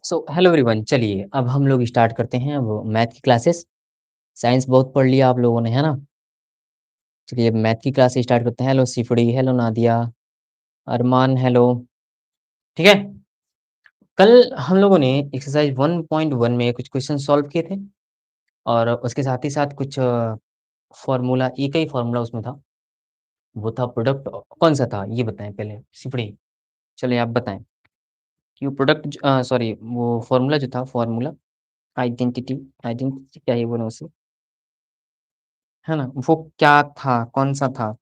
So hello everyone, चलिए अब हम लोग स्टार्ट करते हैं अब मैथ की क्लासेस। साइंस बहुत पढ़ लिया आप लोगों ने, है ना? चलिए अब मैथ की क्लास स्टार्ट करते हैं। हेलो सिफड़ी, हेलो नादिया, अरमान, हेलो। ठीक है। कल हम लोगों ने एक्सरसाइज 1.1 में कुछ क्वेश्चन सॉल्व किए थे और उसके साथ ही साथ कुछ फार्मूला, एक ही फार्मूला उसमें था। वो था प्रोडक्ट। कौन सा था ये बताएं पहले सिफड़ी। चलिए आप बताएं कि वो प्रोडक्ट, सॉरी, वो फार्मूला जो था, फार्मूला आइडेंटिटी, आइडेंटिटी क्या है वो उसे, है ना? वो क्या था, कौन-सा था?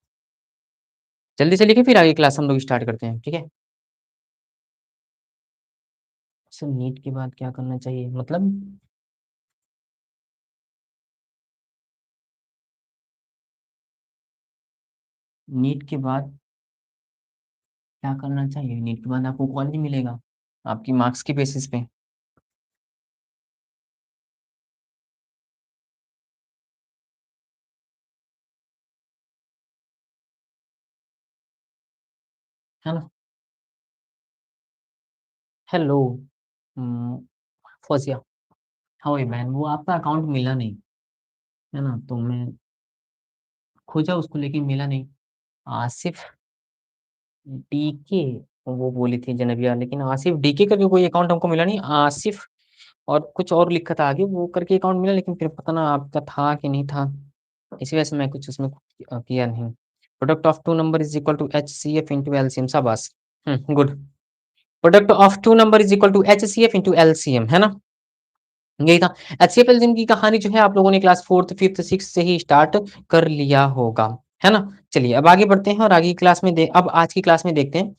जल्दी से लिखिए फिर आगे क्लास हम लोग स्टार्ट करते हैं, ठीक है? सर नीट के बाद क्या करना चाहिए मतलब? नीट के बाद क्या करना चाहिए? नीट के बाद आपको कॉलेज मिलेगा, आपकी मार्क्स के बेसिस पे, है ना? Hello, um, Fauzia, how are you man? वो आपका अकाउंट मिला नहीं, है ना? तो मैं खोजा उसको लेकिन मिला नहीं। आसिफ डीके, वो बोली थी जनबिया, लेकिन आसिफ डीके करके कोई अकाउंट हमको मिला नहीं। आसिफ और कुछ और लिखा था आगे, वो करके अकाउंट मिला, लेकिन फिर पता ना आपका था कि नहीं था। इसी वजह से मैं कुछ उसमें किया नहीं। Product of two number is equal to HCF into LCM, शाबाश। Good. Product of two number is equal to HCF into LCM, है ना? यही था। एचसीएफ एलसीएम की कहानी जो है आप लोगों ने क्लास फोर्थ फिफ्थ सिक्स से ही स्टार्ट कर लिया होगा, है ना? चलिए अब आगे बढ़ते हैं और आगे की क्लास में अब आज की क्लास में देखते हैं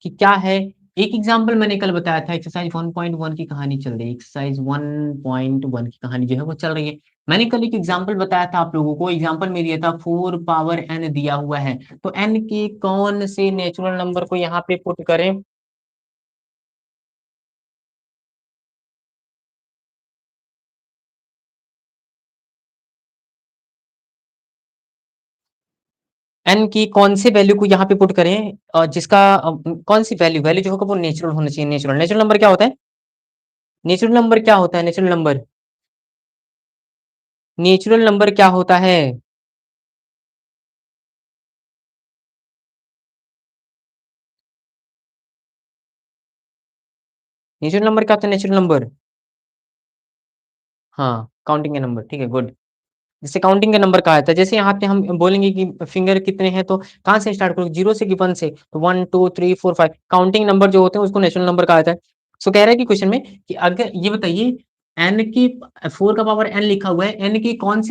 कि क्या है। एक एग्जाम्पल मैंने कल बताया था, एक्सरसाइज 1.1 की कहानी चल रही है। एक्सरसाइज 1.1 की कहानी जो है वो चल रही है। मैंने कल एक एग्जाम्पल बताया था आप लोगों को। एग्जाम्पल में दिया था 4 पावर n दिया हुआ है, तो n के कौन से नेचुरल नंबर को यहाँ पे पुट करें? n की कौन से वैल्यू को यहाँ पे पुट करें, और जिसका कौन सी वैल्यू, वैल्यू जो होगा वो नेचुरल होना चाहिए। नेचुरल, नेचुरल नंबर क्या होता है? नेचुरल नंबर क्या होता है? नेचुरल नंबर, नेचुरल नंबर क्या होता है? नेचुरल नंबर क्या होता है? नेचुरल नंबर, हाँ, काउंटिंग का नंबर, ठीक है, गुड। जैसे काउंटिंग का नंबर कहा जाता है, जैसे यहाँ पे हम बोलेंगे कि फिंगर कितने हैं, तो कहाँ से स्टार्ट करोगे? 0 से कि 1 से? तो 1, 2, 3, 4, 5 काउंटिंग नंबर जो होते हैं उसको नेचुरल नंबर कहा जाता है। सो कह रहा है कि क्वेश्चन में कि अगर ये बताइए, n की 4 का पावर n लिखा हुआ है, n की कौन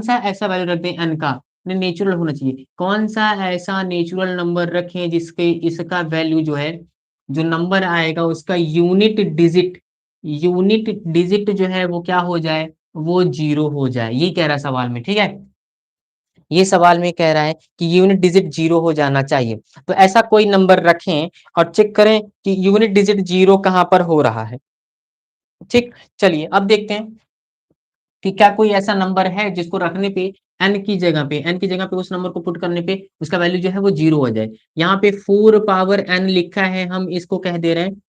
सा ऐसा वैल्यू रख दें n का? नेचुरल होना चाहिए। कौन सा ऐसा नेचुरल नंबर रखें जिसके इसका वैल्यू जो है, जो नंबर आएगा उसका यूनिट डिजिट जो है वो क्या हो जाए? वो 0 हो जाए। ये कह रहा है सवाल में, ठीक है? ये सवाल में कह रहा है कि यूनिट डिजिट 0 हो जाना चाहिए। तो ऐसा कोई नंबर रखें और चेक करें कि यूनिट डिजिट 0 कहाँ पर हो रहा है। ठीक, चलिए अब देखते हैं कि क्या कोई ऐसा नंबर है जिसको रखने पे n की जगह पे उस नंबर को पुट करने पे उसका वैल्यू जो है वो 0 हो जाए। यहाँ पे 4 पावर n लिखा है, हम इसको कह दे रहे हैं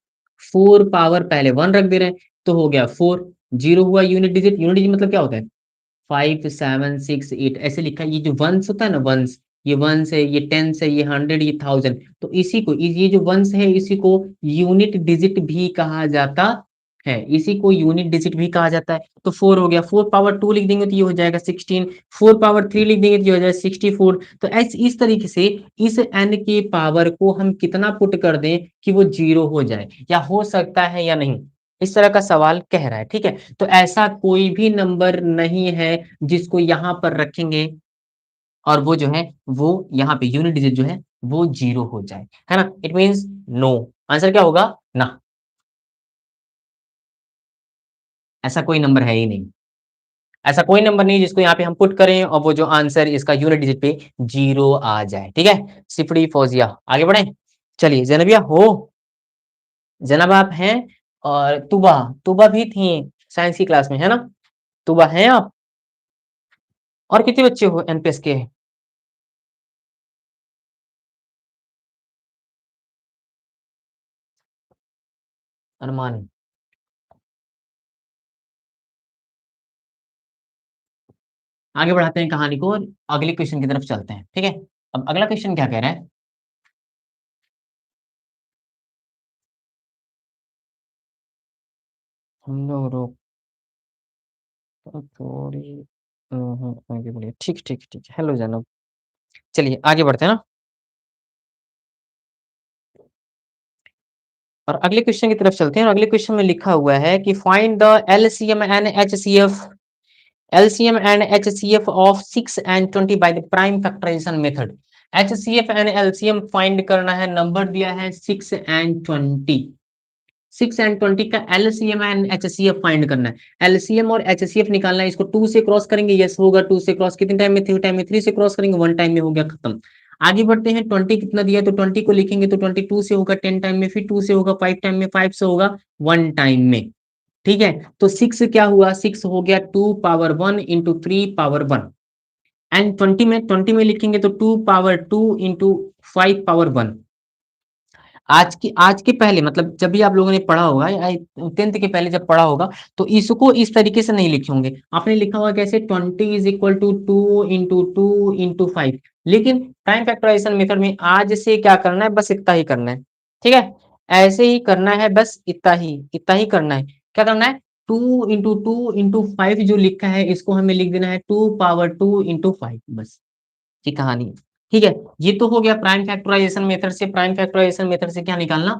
4 पावर, पहले 1 रख दे रहे हैं, तो हो गया 4। 0 हुआ यूनिट डिजिट। यूनिट डिजिट मतलब क्या होता है? 5, 7, 6, 8 ऐसे लिखा है। ये जो वंस होता है ना, वंस, ये वंस है, ये टेंस है, ये 100, ये 1000, तो इसी को, ये जो वंस है इसी को यूनिट डिजिट भी कहा जाता है। इसी को यूनिट डिजिट भी कहा जाता है। तो 4 हो गया। 4 पावर 2 लिख देंगे तो ये हो जाएगा 16। 4 पावर 3 लिख देंगे तो ये हो जाएगा 64। तो ऐसे इस तरीके से इस n के पावर को हम कितना पुट कर दें कि वो 0 हो जाए, या हो सकता है या नहीं, इस तरह का सवाल कह रहा है, ठीक है? तो ऐसा कोई भी नंबर नहीं है जिसको यहाँ पर रखेंगे और वो जो है वो यहाँ पे यूनिट डिजिट जो है वो 0 हो जाए, है ना? It means no. आंसर क्या होगा? ना, ऐसा कोई नंबर है ही नहीं। ऐसा कोई नंबर नहीं जिसको यहाँ पे हम पुट करें और वो जो आंसर इसका यूनिट डिजिट पे 0 आ जाए, ठीक है? सिपड़ी फौजिया, आगे बढ़े। चलिए जैनबिया हो, जनाब आप हैं, और तुबा, तुबा भी थी साइंस की क्लास में, है ना? तुबा हैं आप? और कितने बच्चे हो एनपीएस के? अनुमान आगे बढ़ाते हैं कहानी को और अगले क्वेश्चन की तरफ चलते हैं, ठीक है। अब अगला क्वेश्चन क्या कह रहा है? हम लोग रोक तो थोड़ी आगे बढ़िए, ठीक ठीक ठीक, हेलो जनाब। चलिए आगे बढ़ते हैं ना, और अगले क्वेश्चन की तरफ चलते हैं। और अगले क्वेश्चन में लिखा हुआ है कि find the LCM and HCF, LCM and HCF of 6 and 20 by the prime factorization method। HCF and LCM find करना है, नंबर दिया है 6 and 20। 6 एंड 20 का LCM एंड HCF फाइंड करना है। LCM और HCF निकालना है, इसको 2 से क्रॉस करेंगे, यस होगा 2 से क्रॉस, कितने टाइम में? 3 टाइम में। 3 से क्रॉस करेंगे 1 टाइम में, हो गया खत्म। आगे बढ़ते हैं, 20 कितना दिया है तो 20 को लिखेंगे तो 22 से होगा 10 टाइम में, फिर 2 से होगा 5 टाइम में, 5 से होगा 1 टाइम में, ठीक है। तो 6 क्या हुआ? 6 हो गया 2 पावर 1 इंटू 3 पावर 1। एंड 20 में लिखेंगे तो 2 पावर 2 इंटू 5 पावर 1। आज के पहले मतलब जब भी आप लोगों ने पढ़ा होगा या 10th के पहले जब पढ़ा होगा, तो इसको इस तरीके से नहीं लिखे होंगे। आपने लिखा होगा कैसे? 20 इज इक्वल टू 2 इंटू 5। लेकिन टाइम फैक्टराइजेशन मेथड में आज से क्या करना है? बस इतना ही करना है, ठीक है। ऐसे ही करना है, बस इतना ही करना है। क्या करना है? 2 इंटू 5 जो लिखा है, इसको हमें लिख देना है 2 पावर 2 इंटू 5, बस की कहानी है, ठीक है। ये तो हो गया प्राइम फैक्टराइजेशन मेथड से। प्राइम फैक्टराइजेशन मेथड से क्या निकालना?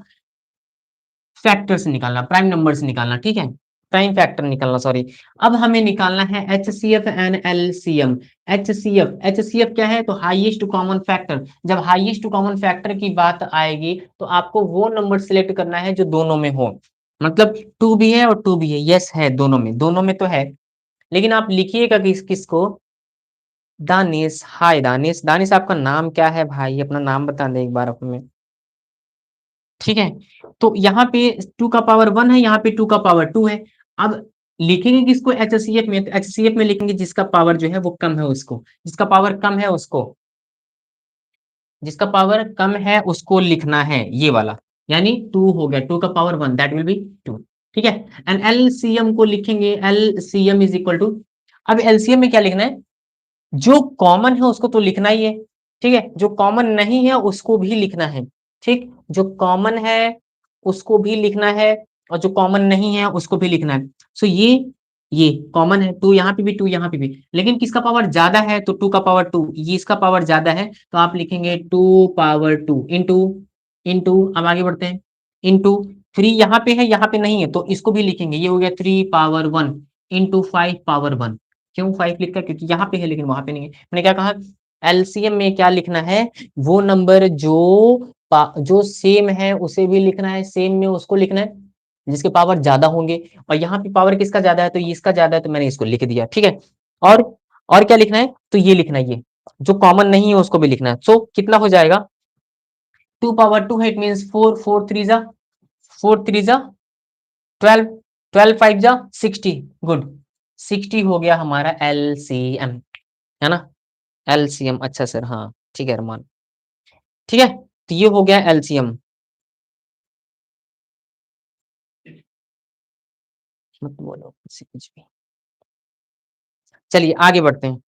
फैक्टर से निकालना, प्राइम नंबर से निकालना, ठीक है। प्राइम फैक्टर निकालना, सॉरी। अब हमें निकालना है एचसीएफ एंड एलसीएम। एचसीएफ क्या है? तो हाईएस्ट कॉमन फैक्टर। जब हाईएस्ट कॉमन फैक्टर की बात आएगी तो आपको वो नंबर सिलेक्ट करना है जो दोनों में हो। मतलब 2 भी है और 2 भी है, यस है दोनों में, दोनों में तो है। लेकिन आप लिखिएगा किसको? दानिश। हाय दानिश, दानिश आपका नाम क्या है भाई? अपना नाम बता दे एक बार अपने। ठीक है। तो यहाँ पे 2 का पावर 1 है, यहाँ पे 2 का पावर 2 है। अब लिखेंगे किसको? एचसीएफ में। एचसीएफ में लिखेंगे जिसका पावर जो है वो कम है उसको, जिसका पावर कम है उसको, जिसका पावर कम है उसको लिखना है, ये वाला। यानी 2 हो गया, 2 का पावर 1 दैट विल बी 2, ठीक है। एंड एलसीएम को लिखेंगे, एलसीएम इज इक्वल टू, अब एलसीएम में क्या लिखना है? जो कॉमन है उसको तो लिखना ही है, ठीक है। जो कॉमन नहीं है उसको भी लिखना है, ठीक। जो कॉमन है उसको भी लिखना है, और जो कॉमन नहीं है उसको भी लिखना है। सो ये कॉमन है, 2 यहाँ पे भी, 2 यहाँ पे भी। लेकिन किसका पावर ज्यादा है? तो 2 का पावर 2, ये इसका पावर ज्यादा है, तो आप लिखेंगे 2 पावर 2 इंटू, अब आगे बढ़ते हैं, इंटू 3 यहाँ पे है, यहाँ पे नहीं है, तो इसको भी लिखेंगे, ये हो गया 3 पावर 1 इंटू 5 पावर 1। क्यों 5 लिखा? क्योंकि यहाँ पे है लेकिन वहां पे नहीं है। मैंने क्या कहा? एलसीएम में क्या लिखना है? वो नंबर जो सेम है उसे भी लिखना है, सेम में उसको लिखना है जिसके पावर ज्यादा होंगे। और यहाँ पे पावर किसका ज्यादा है? तो ये इसका ज्यादा है, तो मैंने इसको लिख दिया, ठीक है। और और क्या लिखना है? तो ये लिखना है, ये जो कॉमन नहीं है उसको भी लिखना है। सो कितना हो जाएगा? 2 पावर 2 है, इट मीन 4, 4 3 जा 12, 12 5 जा 60, गुड। 60 हो गया हमारा एलसीएम, है ना। एलसीएम, अच्छा सर, हाँ ठीक है अरमान, ठीक है। तो ये हो गया एलसीएम, मत बोलो किसी कुछ भी। चलिए आगे बढ़ते हैं।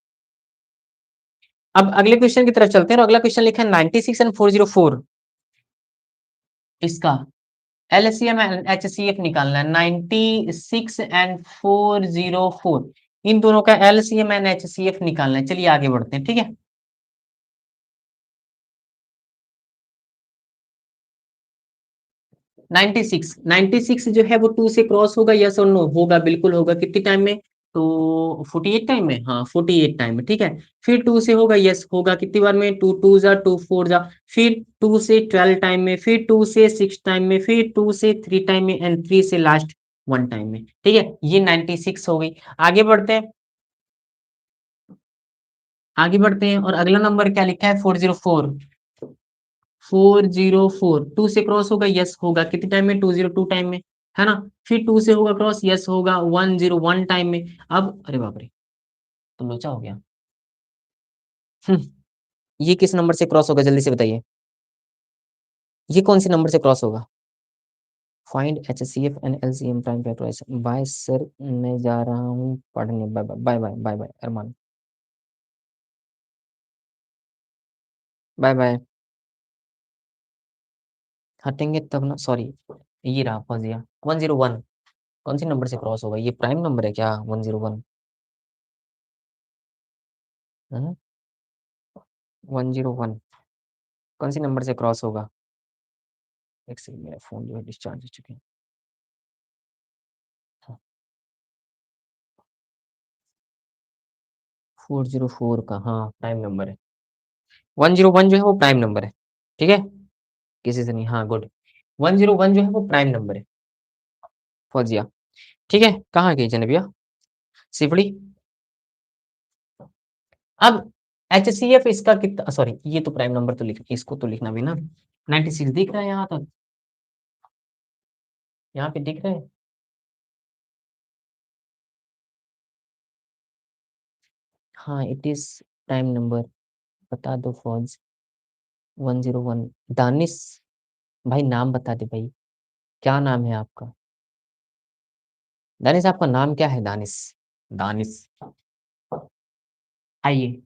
अब अगले क्वेश्चन की तरफ चलते हैं, और अगला क्वेश्चन लिखा है 96 एंड 404। इसका एलसीएम एंड एचसीएफ निकालना है, 96 एंड 404, इन दोनों का एलसीएम एंड एचसीएफ निकालना है। चलिए आगे बढ़ते हैं, ठीक है। 96 जो है वो 2 से क्रॉस होगा, यस और नो? होगा, बिल्कुल होगा। कितने टाइम में? तो 48 टाइम में, हाँ 48 टाइम में, ठीक है। फिर 2 से होगा, यस होगा। कितनी बार में? 2 2 जा 2 4 जा। फिर 2 से 12 टाइम में, फिर 2 से 6 टाइम में, फिर 2 से 3 टाइम में, एंड 3 से लास्ट 1 टाइम में, ठीक है। ये 96 हो गई। आगे बढ़ते हैं, आगे बढ़ते हैं, और अगला नंबर क्या लिखा है? 404। 404 2 से क्रॉस होगा, यस होगा। कितने टाइम में? 202 टाइम में, है ना। फिर 2 से होगा क्रॉस, यस होगा। 101 टाइम में। अब अरे बाप रे, तो लोचा हो गया। हम्म, ये किस नंबर से क्रॉस होगा जल्दी से बताइए? ये कौन सी नंबर से क्रॉस होगा? Find HCF and LCM prime factorization. Bye sir, मैं जा रहा हूँ पढ़ने, bye bye bye bye bye bye Arman. Bye bye. हटेंगे तब ना, सॉरी, ये रहा फौजिया 101। कौन सी नंबर से क्रॉस होगा? ये प्राइम नंबर है क्या 101? 101 कौन सी नंबर से क्रॉस होगा? एक सेकंड, मेरा फोन जो है डिस्चार्ज हो चुके हैं। 404 का, हाँ प्राइम नंबर है। 101 जो है वो प्राइम नंबर है, ठीक है, किसी से नहीं, हाँ गुड। 101 जो है वो प्राइम नंबर है फौजिया, ठीक है। कहाँ गई जनेबिया सिफड़ी? अब HCF इसका कितना, सॉरी ये तो प्राइम नंबर तो लिख, इसको तो लिखना भी ना। 96 दिख रहा है यहाँ तक, यहाँ पे दिख रहा है। हाँ इट इज प्राइम नंबर। बता दो फौज। 101 दानिश। भाई नाम बता दे भाई, क्या नाम है आपका? दानिश आपका नाम क्या है दानिश? दानिश, आइए,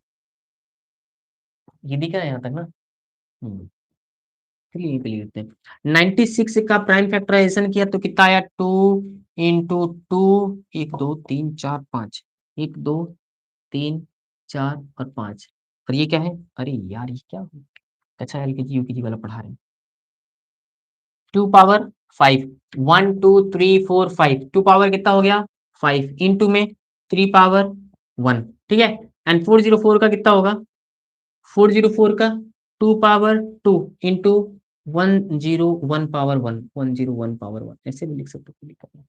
ये दिख रहा है यहाँ तक ना। हम्म, चलिए ये पे लिखते हैं। 96 का प्राइम फैक्टराइजेशन किया तो कितना आया? 2 × 2, 1 2 3 4 5, 1 2 3 4 और 5। और ये क्या है? अरे यार ये क्या, अच्छा LKG UKG वाला पढ़ा रहे हैं। 2 पावर 5, 1 2 3 4 5, 2 पावर कितना हो गया? 5 इंटू में 3 पावर 1, ठीक है। एंड 404 का कितना होगा? 404 का 2 पावर 2 इंटू 101 पावर 1, 101 पावर 1, ऐसे भी लिख सकते हो, कोई दिक्कत नहीं।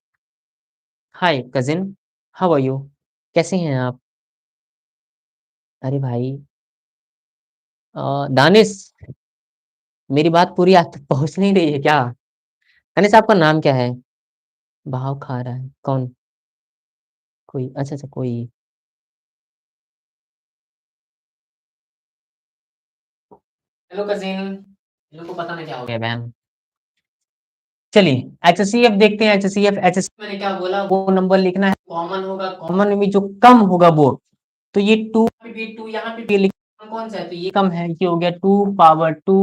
हाय कजिन, हाउ आर यू? कैसे हैं आप? अरे भाई, दानिश, मेरी बात पूरी आप तक पहुंच नहीं रही है क्या? दानिश आपका नाम क्या है? भाव खा रहा है कौन? कोई, अच्छा अच्छा कोई। हेलो कजिन, इन लोग को पता नहीं क्या हो गया बहन। चलिए HCF देखते हैं। HCF मैंने क्या बोला, वो नंबर लिखना है कॉमन होगा, कॉमन में जो कम होगा वो। तो ये 2 यहाँ पे भी लिखना, कौन सा है? तो ये कम है, ये हो गया 2 पावर 2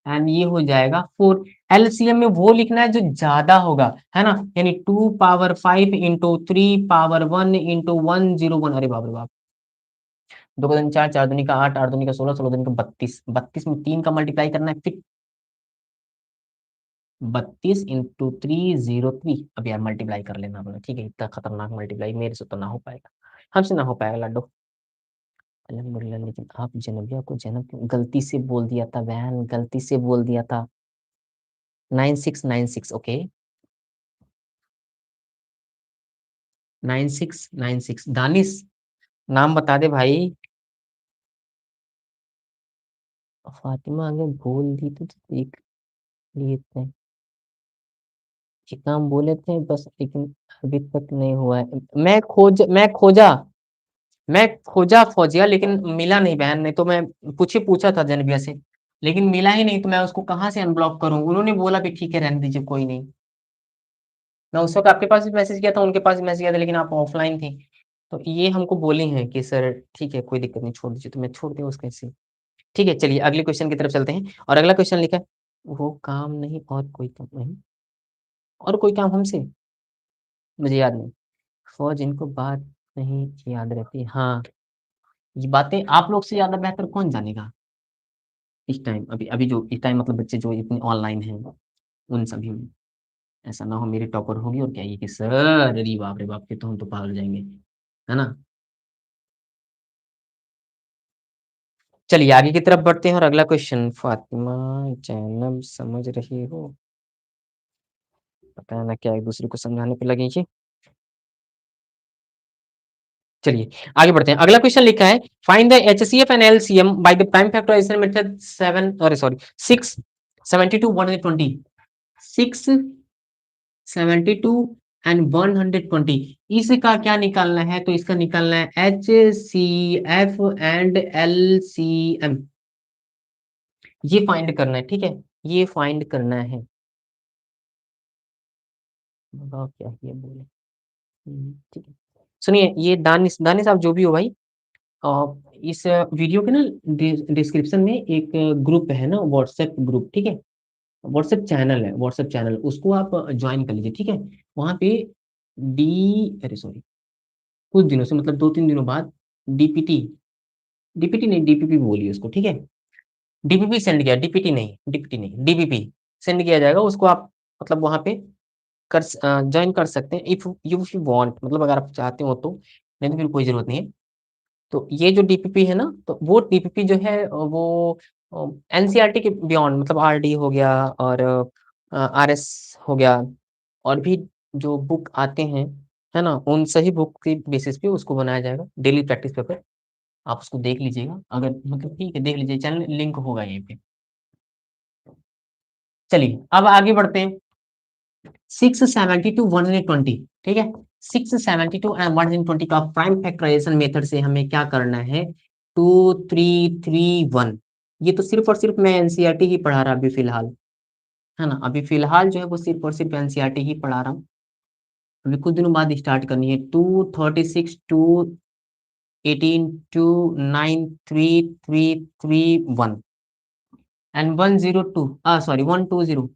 एंड ये हो जाएगा 4। LCM में वो लिखना है जो ज्यादा होगा, है ना, यानी 2 पावर 5 इंटू 3 पावर 1 इंटू 101। अरे बाप रे बाप, 2 का 4, 4 दूनी का 8, 8 दूनी का 16, 16 दूनी का 32, 32 में 3 का मल्टीप्लाई करना है, फिर 32 × 3 0 3। अब यार मल्टीप्लाई कर लेना अपना, ठीक है, इतना खतरनाक मल्टीप्लाई मेरे से तो ना हो पाएगा, हमसे ना हो पाएगा लड्डू। अल्हम्दुलिल्लाह, लेकिन आप जनबिया को जन्म गलती से बोल दिया था बहन, गलती से बोल दिया था। 9696, ओके। 9696 दानिश, नाम बता दे भाई। फातिमा अगर बोल दी तो देख लिए थे, एक नाम बोले थे बस, लेकिन अभी तक नहीं हुआ है। मैं खोजा फौजिया, लेकिन मिला नहीं बहन, नहीं तो मैं पूछा था जनबिया से, लेकिन मिला ही नहीं, तो मैं उसको कहाँ से अनब्लॉक करूं? उन्होंने बोला कि ठीक है रहने दीजिए कोई नहीं। मैं उस वक्त आपके पास भी मैसेज किया था, उनके पास भी मैसेज किया था, लेकिन आप ऑफलाइन थी। तो ये हमको बोले हैं कि सर ठीक है कोई दिक्कत नहीं, छोड़ दीजिए, तो मैं छोड़ दिया उसका ऐसे ही। ठीक है चलिए अगले क्वेश्चन की तरफ चलते हैं। और अगला क्वेश्चन लिखा है, वो काम नहीं और कोई काम नहीं, और कोई काम हमसे, मुझे याद नहीं। फौज इनको बात नहीं याद रहती, हाँ ये बातें आप लोग से ज्यादा बेहतर कौन जानेगा इस टाइम, अभी अभी जो इस टाइम मतलब बच्चे जो इतने ऑनलाइन हैं, उन सभी में। ऐसा ना हो मेरी टॉपर होगी और क्या ये कि सर अरे बाप रे बाप, के तो हम तो पागल जाएंगे, है ना। चलिए आगे की तरफ बढ़ते हैं और अगला क्वेश्चन, फातिमा जैनब समझ रही हो? पता है ना क्या एक दूसरे को समझाने पे लगे ये। चलिए आगे बढ़ते हैं, अगला क्वेश्चन लिखा है, find the HCF and LCM by the prime factorization method 7, अरे सॉरी 6 72 120, 6 72 एंड 120, इसका क्या निकालना है? तो इसका निकालना है HCF एंड LCM, ये फाइंड करना है, ठीक है, ये फाइंड करना है। बताओ क्या ये बोले। ठीक है, सुनिए ये दानिश, दानिश आप जो भी हो भाई, इस वीडियो के ना डिस्क्रिप्शन में एक ग्रुप है ना, व्हाट्सएप ग्रुप, ठीक है, व्हाट्सएप चैनल है, व्हाट्सएप चैनल, उसको आप ज्वाइन कर लीजिए, ठीक है। वहाँ पे अरे सॉरी, कुछ दिनों से, मतलब 2-3 दिनों बाद डीपीटी, डीपीटी नहीं, डीपीपी बोलिए उसको, ठीक है। डीपीपी सेंड किया, डीपीटी नहीं, डीपीटी नहीं, डीपीपी सेंड किया जाएगा उसको, आप मतलब वहाँ पे ज्वाइन कर सकते हैं, इफ यू वांट, मतलब अगर आप चाहते हो तो, नहीं तो फिर कोई ज़रूरत नहीं है। तो ये जो डीपीपी है ना, तो वो डीपीपी जो है वो एनसीईआरटी के बियॉन्ड, मतलब आरडी हो गया और आरएस हो गया, और भी जो बुक आते हैं, है ना, उन सही बुक के बेसिस पे उसको बनाया जाएगा, डेली प्रैक्टिस पेपर। आप उसको देख लीजिएगा, अगर मतलब ठीक है, देख लीजिए, चैनल लिंक होगा यहीं पे। चलिए अब आगे बढ़ते हैं। 670 टू 120, ठीक है। 670 टू 120 का प्राइम फैक्टराइजेशन मेथड से हमें क्या करना है? 2331। ये तो सिर्फ और सिर्फ मैं एनसीईआरटी ही पढ़ा रहा अभी फिलहाल, है ना, अभी फिलहाल जो है वो सिर्फ और सिर्फ एनसीईआरटी ही पढ़ा रहा हूँ। अभी कुछ दिनों बाद स्टार्ट करनी है। 236 2 18 2 9 3 3 3 1 एंड 102, सॉरी 120,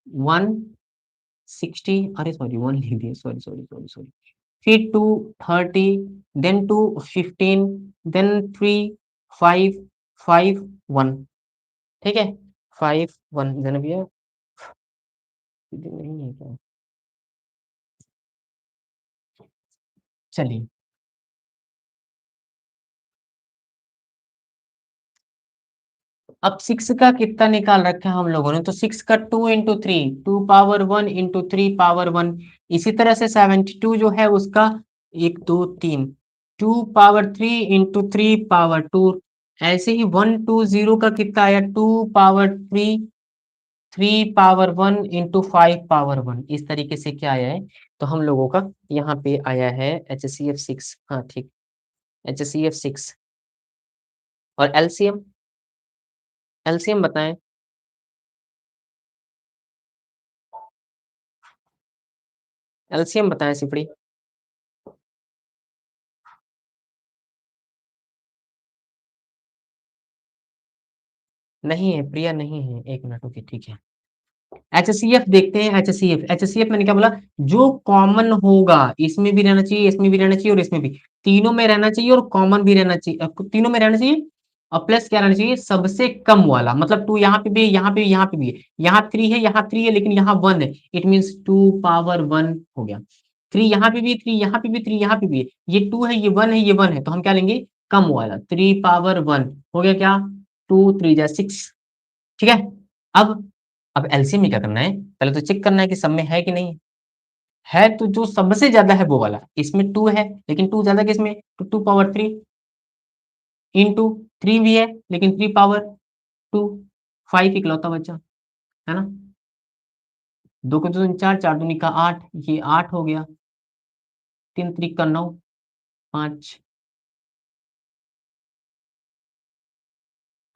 160, अरे सॉरी 1 लिख दिया, सॉरी सॉरी सॉरी सॉरी। फिर 230, देन 215, देन 3 5 5 1, ठीक है। 5 1 देन भैया, नहीं है क्या? चलिए, अब 6 का कितना निकाल रखा है हम लोगों ने, तो 6 का 2 × 3, 2 पावर 1 × 3 पावर 1। इसी तरह से 72 जो है उसका 1 2 3, 2 पावर 3 × 3 पावर 2। ऐसे ही 120 का कितना आया, 2 पावर 3 3 पावर 1 × 5 पावर 1। इस तरीके से क्या आया है, तो हम लोगों का यहाँ पे आया है HCF6, हाँ ठीक, HCF6। और एलसीएम, एलसीएम बताएं, एलसीएम बताएं सिपड़ी। नहीं है प्रिया, नहीं है, एक मिनट, ओके ठीक है। एचसीएफ देखते हैं, एचसीएफ, एचसीएफ मैंने क्या बोला, जो कॉमन होगा, इसमें भी रहना चाहिए, इसमें भी रहना चाहिए, और इसमें भी, तीनों में रहना चाहिए, और कॉमन भी रहना चाहिए, तीनों में रहना चाहिए। और प्लस क्या रहना चाहिए, सबसे कम वाला, मतलब 2 यहाँ पे भी है, यहाँ पे भी, यहाँ पे भी है, यहाँ 3 है, यहाँ 3 है, लेकिन यहाँ 1 है, इट मीन 2 पावर 1 हो गया। 3 यहाँ पे भी, 3 यहाँ पे भी, 3 यहाँ पे भी है, ये 2 है, ये 1 है, ये 1 है, तो हम क्या लेंगे, कम वाला, 3 पावर 1 हो गया क्या, 2 3 जा 6, ठीक है। अब एलसीएम में क्या करना है, पहले तो चेक करना है कि सब में है कि नहीं है, तो जो सबसे ज्यादा है वो वाला, इसमें 2 है, लेकिन 2 ज्यादा किसमें, तो 2 पावर 3 इंटू 3 भी है, लेकिन 3 पावर 2, 5 इकलौता बच्चा, है ना। 2 को 2 4, 4 दूनी का 8, ये 8 हो गया, 3 3 का 9, 5,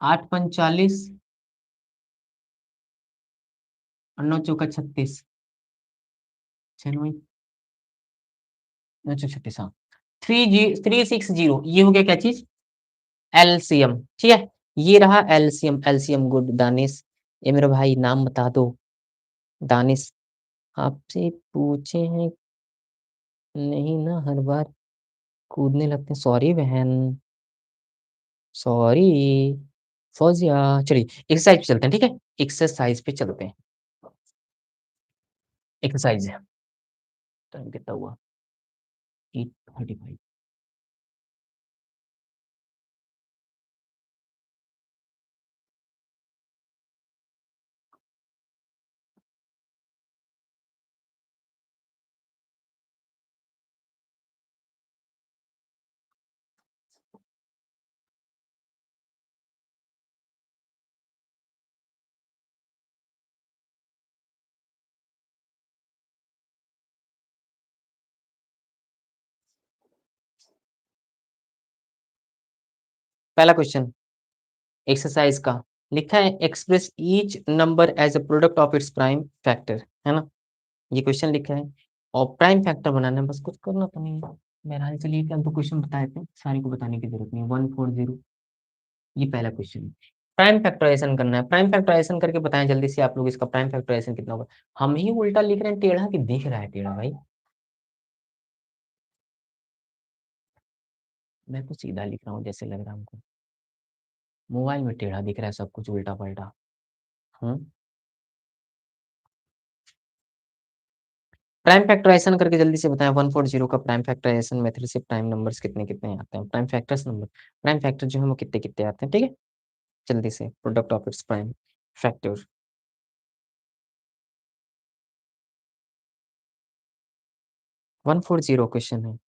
8 5 40, और 9 चौका 36, 6 9 9 चौका 36, हाँ। 3 6 0, ये हो गया क्या चीज, एलसीएम, ठीक है। ये रहा एलसीएम, एलसीएम गुड दानिश, ये मेरे भाई नाम बता दो, दानिश। आपसे पूछे हैं, नहीं ना, हर बार कूदने लगते हैं, सॉरी बहन, सॉरी फौजिया। चलिए एक्सरसाइज पे चलते हैं, ठीक है, एक्सरसाइज पे चलते हैं। एक्सरसाइज है, टाइम कितना हुआ, 8:35। पहला क्वेश्चन एक्सरसाइज का, लिखा है express each number as a product of its prime factor, है ना, ये क्वेश्चन लिखा है। और प्राइम फैक्टर बनाना है, बस कुछ करना तो नहीं है। बहरहाल चलिए, क्या दो क्वेश्चन बताए थे, सारे को बताने की जरूरत नहीं, 140। ये पहला क्वेश्चन है। प्राइम फैक्टराइजेशन करना है, प्राइम फैक्टराइजेशन करके बताएं जल्दी से आप लोग, इसका प्राइम फैक्टराइजेशन कितना होगा। हम ही उल्टा लिख रहे हैं टेढ़ा, कि दिख रहा है टेढ़ा भाई। मैं तो सीधा लिख रहा हूँ जैसे लग रहा है हमको, मोबाइल में टेढ़ा दिख रहा है सब कुछ उल्टा पल्टा। हम्म। प्राइम फैक्टराइजेशन करके जल्दी से बताएं, 140 का प्राइम फैक्टराइजेशन मेथड से प्राइम नंबर्स कितने कितने आते हैं, prime factors number, prime factor जो है वो कितने कितने आते हैं, ठीक है। जल्दी से product of its prime factor. 140 question है।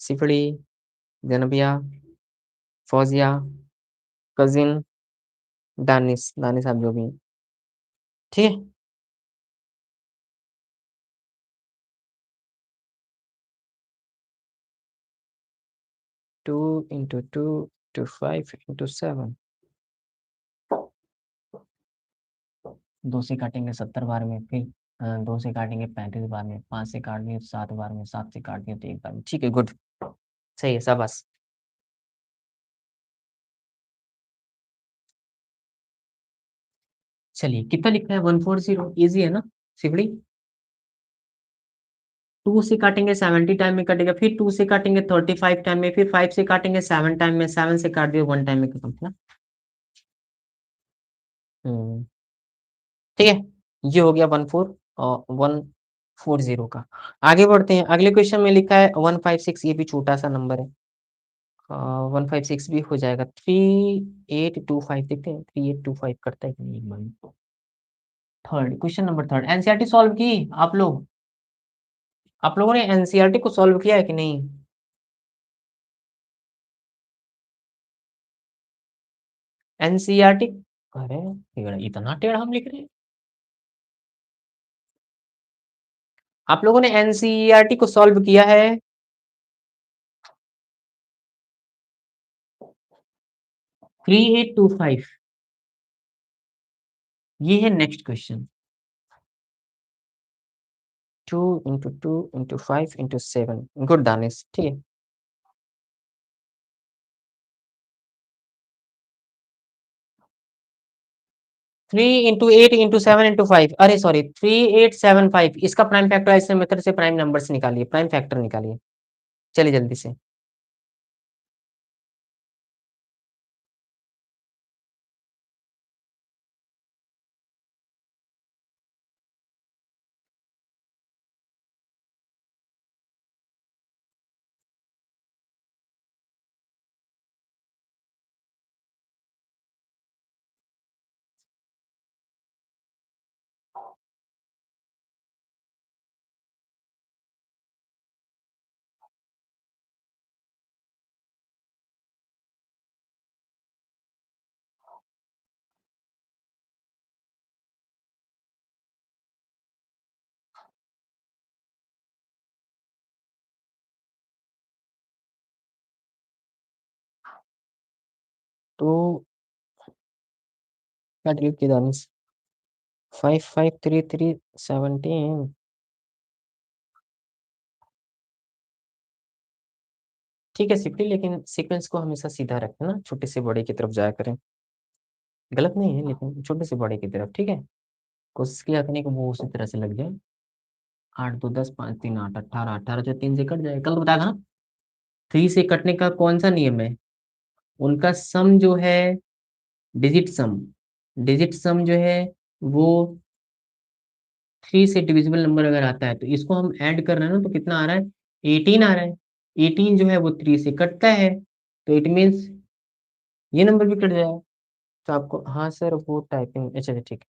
सिफड़ी, जनबिया, फौजिया, कजिन, दानिश, दानिश आप जो भी हैं, ठीक है। 2 × 2 × 5 × 7। दो से काटेंगे 70 बार में, फिर दो से काटेंगे 35 बार में, 5 से काटेंगे 7 बार में, 7 से काटेंगे तो 1 बार में, ठीक है, गुड। सही है, शाबाश। चलिए, कितना लिखना है, 140, इजी है ना सिफड़ी। 2 से काटेंगे 70 टाइम में कटेगा, फिर 2 से काटेंगे 35 टाइम में, फिर 5 से काटेंगे 7 टाइम में, 7 से काट दिए 1 टाइम में, खत्म ना। हम्म, ठीक है। ये हो गया 140 का। आगे बढ़ते हैं, अगले क्वेश्चन में लिखा है 156, ये भी छोटा सा नंबर है। 156 भी हो जाएगा, 3825, देखते हैं 3825 करता है कि नहीं एक बार। Third question, number third, NCERT solve की आप लोग, आप लोगों ने एनसीईआरटी को सॉल्व किया है कि नहीं। एनसीईआरटी, अरे इतना टेढ़ा हम लिख रहे हैं। आप लोगों ने एनसीईआरटी को सॉल्व किया है। 3825, ये है नेक्स्ट क्वेश्चन। 2 × 2 × 5 × 7, गुड दानिश, ठीक है। 3 × 8 × 7 × 5, अरे सॉरी 3875, इसका प्राइम फैक्टराइजेशन मेथड से प्राइम नंबर्स निकालिए, प्राइम फैक्टर निकालिए, चलिए जल्दी से। तो क्या डिलीट किया दानिश, 553317। ठीक है सिप्टी, लेकिन सीक्वेंस को हमेशा सीधा रखें ना, छोटे से बड़े की तरफ जाया करें। गलत नहीं है, लेकिन छोटे से बड़े की तरफ, ठीक है। कोशिश किया करने को वो उसी तरह से लग जाए। 8 2 10 5 3 8, 18, 18 जो 3 से कट जाए, कल तो बताया था ना। 3 से कटने का कौन सा नियम है, उनका सम जो है, डिजिट सम, डिजिट सम जो है वो 3 से डिविजिबल नंबर अगर आता है तो इसको हम ऐड कर रहे हैं ना, तो कितना आ रहा है, 18 आ रहा है। 18 जो है वो 3 से कटता है, तो इट मीन्स ये नंबर भी कट जाएगा। तो आपको, हाँ सर वो टाइपिंग, अच्छा अच्छा ठीक है।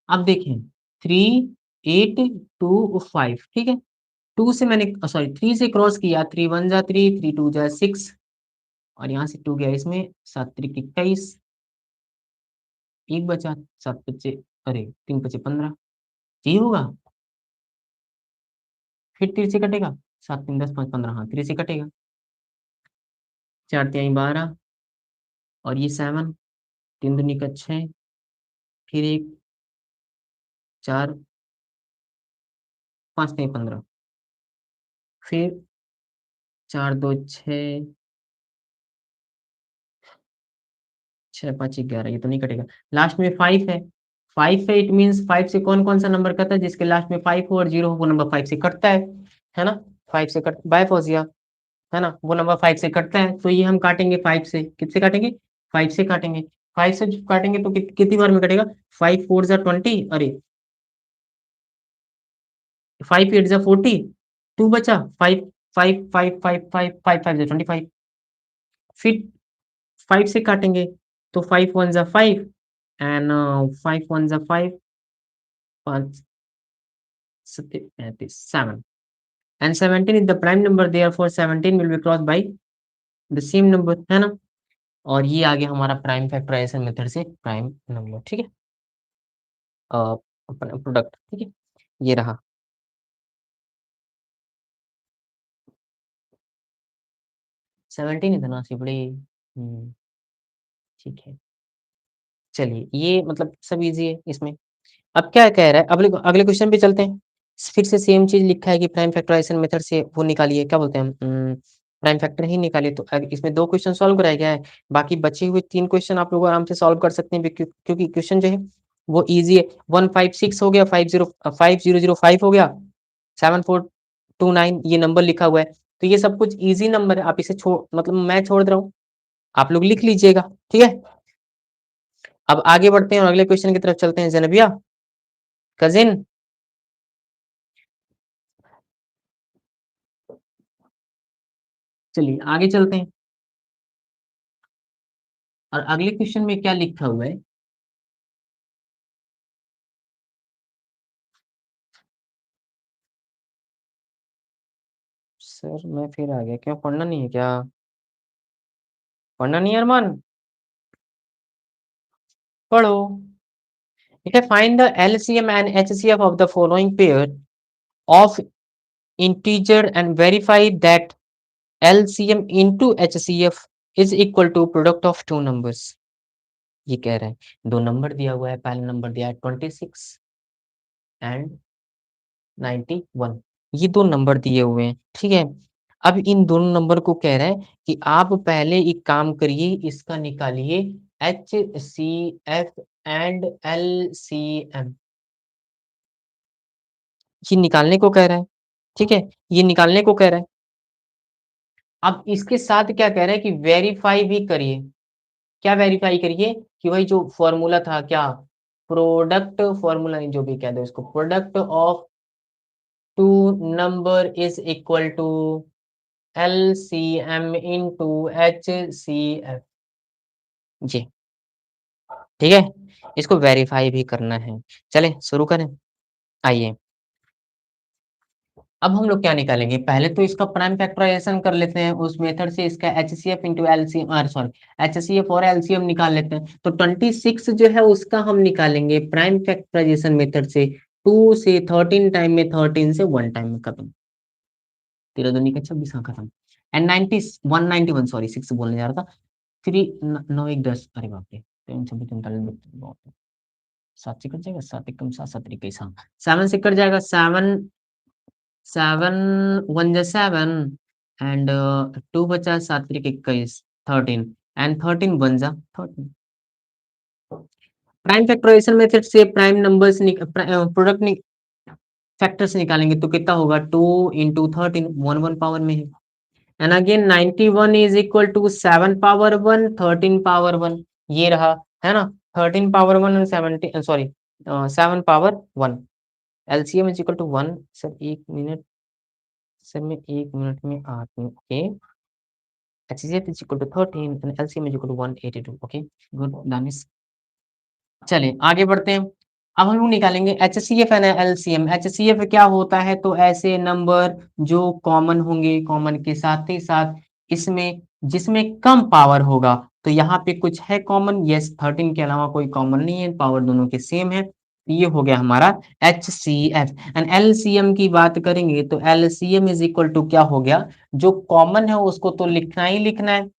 अब देखें, 3 8 2 5, ठीक है। 2 से मैंने, सॉरी 3 से क्रॉस किया, 3 1 जा 3, 3 2 जा 6, और यहाँ से 2 गया इसमें, 7 3 21, एक बचा, 7 5 अरे 3 5 15, यही होगा। फिर 3 से कटेगा, 7 3 10 5 15, हाँ 3 से कटेगा। 4 3 12, और ये 7, 3 दूनी का 6, फिर एक 4 5 नहीं 15, फिर 4 2 6 6 5 11, ये तो नहीं कटेगा। लास्ट में 5 है, 5 है, इट मीन्स 5 से कौन-कौन सा नंबर कटता है जिसके लास्ट में 5 हो और 0 हो, वो नंबर 5 से कटता है ना? 5 से कट बाय फौजिया, है ना? वो नंबर 5 से कटता है, तो ये हम काटेंगे 5 से, किससे काटेंगे? 5 से काटेंगे। 5 से जब काटेंगे तो कितनी बार में कटेगा? 5 4 ज़ा 20, अरे 5 8 ज़ा 40, 2 बचा, 5 5 5 5 5 5 5 ज़ा 25, फिर 5 से काटेंगे तो 5 1 ज़ा 5 एंड 5 1 ज़ा 5, 5 सत्ते 35 7, and 17 is the prime number, therefore 17 will be crossed by the same number, है ना? और ये आ गया हमारा प्राइम फैक्टराइज़ेशन मेथड से प्राइम नंबर, ठीक है? अ, अपना प्रोडक्ट, ठीक है? ये रहा। 17 इतना सिपड़ी, ठीक है। चलिए, ये मतलब सब ईज़ी है इसमें। अब क्या कह रहा है, अगले अगले क्वेश्चन पे चलते हैं। फिर से सेम चीज़ लिखा है कि प्राइम फैक्टराइज़ेशन मेथड से वो निकालिए, क्या बोलते हैं हम, प्राइम फैक्टर ही निकालिए, तो इसमें 2 क्वेश्चन सॉल्व कराया गया है। बाकी बचे हुए 3 क्वेश्चन आप लोग आराम से सॉल्व कर सकते हैं, क्योंकि क्वेश्चन जो है वो ईज़ी है। 156 हो गया, 5005 हो गया, 7429 ये नंबर लिखा हुआ है। तो ये सब कुछ ईज़ी नंबर है, आप इसे छोड़ मतलब मैं छोड़ दे रहा हूँ, आप लोग लिख लीजिएगा, ठीक है? अब आगे बढ़ते हैं और अगले क्वेश्चन की तरफ चलते हैं। ज़ेनेबिया, कज़िन, चलिए आगे चलते हैं और अगले क्वेश्चन में क्या लिखा हुआ है? सर मैं फिर आ गया, क्यों पढ़ना नहीं है क्या? पढ़ना नहीं है अरमान? पढ़ो। ठीक है, find the LCM and HCF of the following pair of integer and verify that LCM into HCF is equal to product of two numbers. ये कह रहा है, दो नंबर दिया हुआ है, पहला नंबर दिया है 26 एंड 91, ये दो नंबर दिए हुए हैं, ठीक है? अब इन दोनों नंबर को कह रहा है कि आप पहले एक काम करिए, इसका निकालिए एचसीएफ एंड एलसीएम, ये निकालने को कह रहा है, ठीक है? ये निकालने को कह रहा है। अब इसके साथ क्या कह रहा है कि वेरीफाई भी करिए। क्या वेरीफाई करिए? कि भाई जो फॉर्मूला था क्या, प्रोडक्ट फॉर्मूला, जो भी कह दो इसको, product of two number is equal to LCM into HCF, जी, ठीक है? इसको वेरीफाई भी करना है। चलें शुरू करें? आइए, अब हम लोग क्या निकालेंगे? पहले तो इसका प्राइम फैक्टराइजेशन कर लेते हैं, उस मेथड से इसका HCF into LCM, sorry, HCF और एलसीएम निकाल लेते हैं। तो 26 जो है उसका हम निकालेंगे प्राइम फैक्टराइजेशन मेथड से, 2 से 13 टाइम में, 13 से 1 टाइम में खत्म, 13 दूनी का 26, हाँ खत्म। एंड 90 191, सॉरी 6 बोलने जा रहा था। 3 9 1 10, अरे बाप रे, 3 26 39 बहुत है। 7 से कट जाएगा, 7 एकम 7 7 21, हाँ 7 से कट जाएगा, 7 7 1 जा 7 एंड 2 बचा, 7 3 21, 13 एंड 13 1 जा 13। प्राइम फैक्टराइजेशन मेथड से प्राइम नंबर्स प्रोडक्ट फैक्टर्स निकालेंगे तो कितना होगा? 2 इंटू 13, 1 1 पावर में है। And again 91 is equal to 7 power 1 13 power 1, ये रहा, है ना? 13 पावर 1 और 17, sorry 7 power 1, LCM is equal to 1। Sir 1 minute, sir मैं 1 मिनट में आता हूँ, okay? HCF is equal to 13 and LCM is equal to 182, okay? Good Danish. चलिए आगे बढ़ते हैं। अब हम लोग निकालेंगे एचसीएफ एंड एलसीएम। एचसीएफ क्या होता है? तो ऐसे नंबर जो कॉमन होंगे, कॉमन के साथ ही साथ इसमें जिसमें कम पावर होगा, तो यहाँ पे कुछ है कॉमन, यस 13 के अलावा कोई कॉमन नहीं है, पावर दोनों के सेम है, ये हो गया हमारा एचसीएफ। एंड एलसीएम की बात करेंगे तो एलसीएम इज इक्वल टू क्या हो गया, जो कॉमन है उसको तो लिखना ही लिखना है,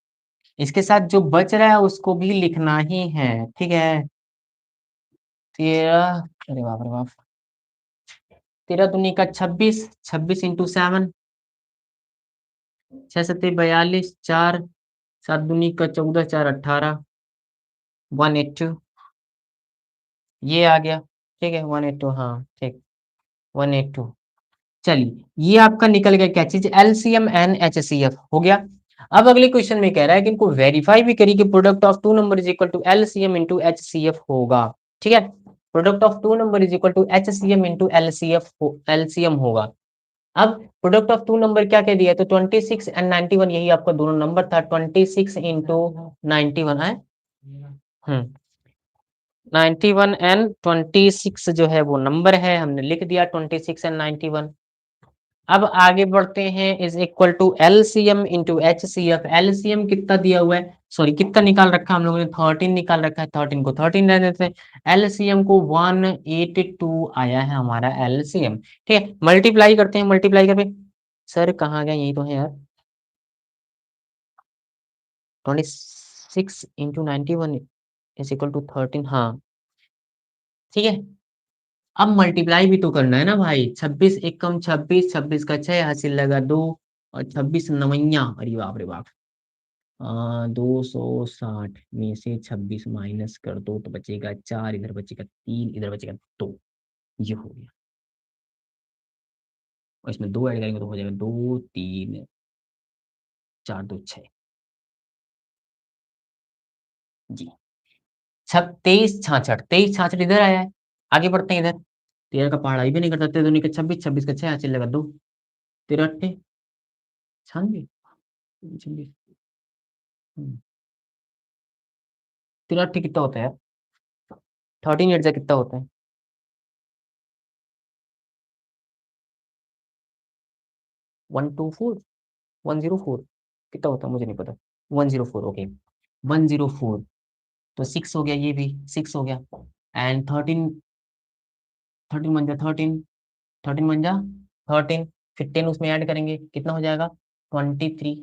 इसके साथ जो बच रहा है उसको भी लिखना ही है, ठीक है? 13, अरे बाप रे बाप, 13 दूनी का 26, 26 इंटू 7, 6 सत्ते 42, 4, 7 दूनी का 14, 4 18, 182, ये आ गया। ठीक है, 182, हाँ ठीक, 182। चलिए, ये आपका निकल गया क्या चीज, एलसीएम एंड एचसीएफ हो गया। अब अगले क्वेश्चन में कह रहा है कि इनको वेरीफाई भी करिए कि product of two number is equal to LCM into HCF होगा। ठीक है, product of two number is equal to HCM into LCM होगा। अब प्रोडक्ट ऑफ टू नंबर क्या कह दिया, तो 26 एंड 91, यही आपका दोनों नंबर था, 26 इंटू 91 है। 91 एंड 26 जो है वो नंबर है, हमने लिख दिया 26 एंड 91। अब आगे बढ़ते हैं, is equal to LCM into HCF. LCM कितना दिया हुआ है, सॉरी कितना निकाल रखा है हम लोगों ने, 13 निकाल रखा है, 13 को 13 रह देते हैं। एलसीएम को 182 आया है हमारा एलसीएम। ठीक है, मल्टीप्लाई करते हैं, मल्टीप्लाई करके, सर कहाँ गया, यही तो है यार, 26 इंटू 91 इज इक्वल टू 13, हाँ ठीक है। अब मल्टीप्लाई भी तो करना है ना भाई, 26 एकम 26, 26 का 6 हासिल लगा 2, और 26 नवैया, अरे बाप रे बाप, 260 में से 26 माइनस कर दो तो बचेगा 4, इधर बचेगा 3, इधर बचेगा 2, ये हो गया। और इसमें 2 ऐड करेंगे तो हो जाएगा 2 3 4 2 6 जी। 23 66, 23 66 इधर आया है। आगे बढ़ते हैं इधर, 13 का पहाड़ा भी नहीं करता, 13 दूनी का 26, 26 का 6 हासिल लगा 2, 13 अट्ठे 96, 26, 13 अट्ठे कितना होता है यार, 13 एट जा कितना होता है, 124, 104 कितना होता है मुझे नहीं पता, 104, ओके 104। तो 6 हो गया, ये भी 6 हो गया, एंड 13, 13 बन जा 13, 13 बन जा 13, फिर 10 उसमें ऐड करेंगे कितना हो जाएगा 23।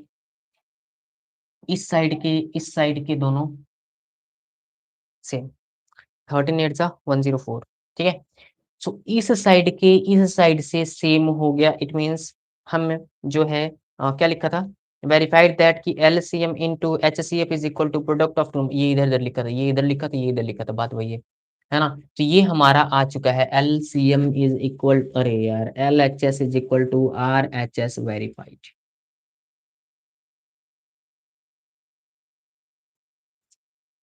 इस साइड के दोनों सेम, 13 एट जा 104, ठीक है। सो इस साइड से सेम हो गया, इट मीन्स हम जो है क्या लिखा था, वेरीफाइड दैट कि LCM into HCF is equal to product of two, ये इधर इधर लिखा था, ये इधर लिखा था, ये इधर लिखा था, बात वही है ना। तो ये हमारा आ चुका है, एलसीएम इज इक्वल, अरे यार LHS is equal to RHS verified.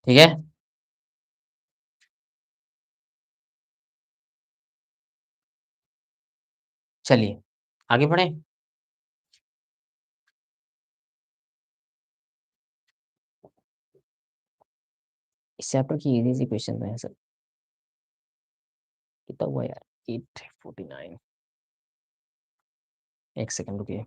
ठीक है, चलिए आगे बढ़े। इस चैप्टर की इजी सी क्वेश्चन है सर, कितना हुआ यार, 849, एक सेकंड रुकिए,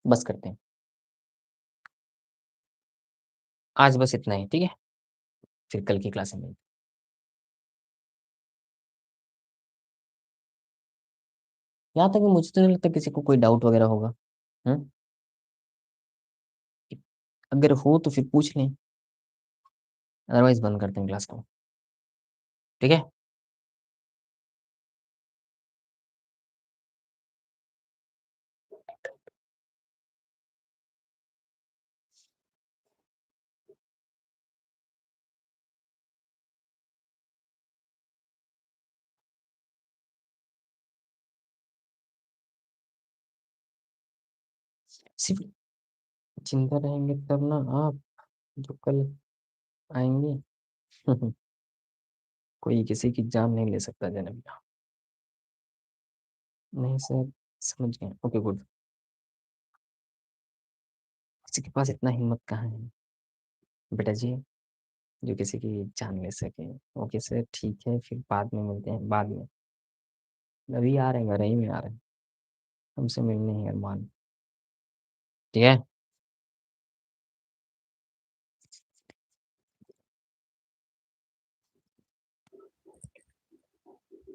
बस करते हैं, आज बस इतना ही, ठीक है, फिर कल की क्लास में। यहाँ तक मुझे तो नहीं लगता किसी को कोई डाउट वगैरह होगा। हम्म, अगर हो तो फिर पूछ लें, अदरवाइज बंद करते हैं क्लास को, ठीक है। सिर्फ जिंदा रहेंगे तब ना आप, जो कल आएंगे। कोई किसी की जान नहीं ले सकता जनाब। नहीं सर, समझ गए, ओके गुड। किसी के पास इतना हिम्मत कहाँ है बेटा जी, जो किसी की जान ले सके। ओके सर ठीक है, फिर बाद में मिलते हैं, बाद में, अभी आ रहे हैं, घर ही में आ रहे हैं, हमसे मिलने हैं अरमान, ठीक है।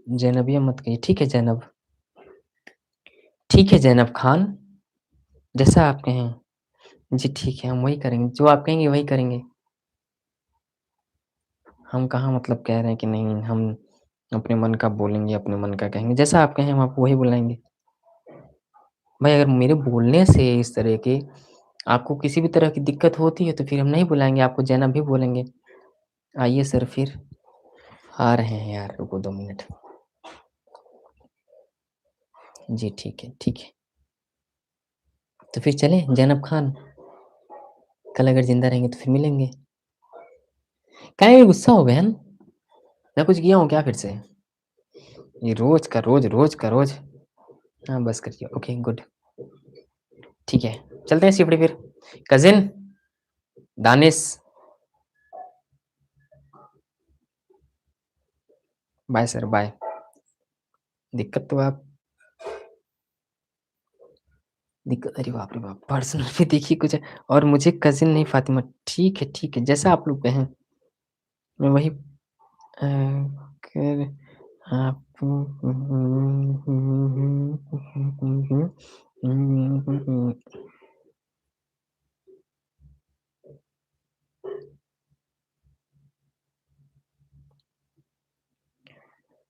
ज़ैनबिया मत कहिए, ठीक है ज़ैनब। ठीक है ज़ैनब खान, जैसा आप कहें। जी ठीक है, हम वही करेंगे, जो आप कहेंगे वही करेंगे। हम कहाँ मतलब कह रहे हैं कि नहीं, हम अपने मन का बोलेंगे, अपने मन का कहेंगे, जैसा आप कहें हम आपको वही बुलाएँगे। भाई अगर मेरे बोलने से इस तरह के आपको किसी भी तरह की दिक्कत होती है तो फिर हम नहीं बुलाएँगे, आपको जैनब भी बोलेंगे। आइए सर फिर, आ रहे हैं यार, रुको 2 मिनट। जी ठीक है, ठीक है। तो फिर चलें ज़ैनब खान? कल अगर ज़िंदा रहेंगे तो फिर मिलेंगे। काहे गुस्सा हो गए हैं? मैं कुछ किया हूँ क्या फिर से? ये रोज़ का रोज़, रोज़ का रोज़। हाँ, बस करिए। Okay, good. ठीक है, चलते हैं शिफ्ट फिर। Cousin, Danish, bye sir, bye. दिक्कत तो आप दिक्कत अरे बाप रे बाप! पर्सनल भी देखिए कुछ और मुझे कज़िन नहीं फ़ातिमा। ठीक है, जैसा आप लोग कहें, मैं वही कर आप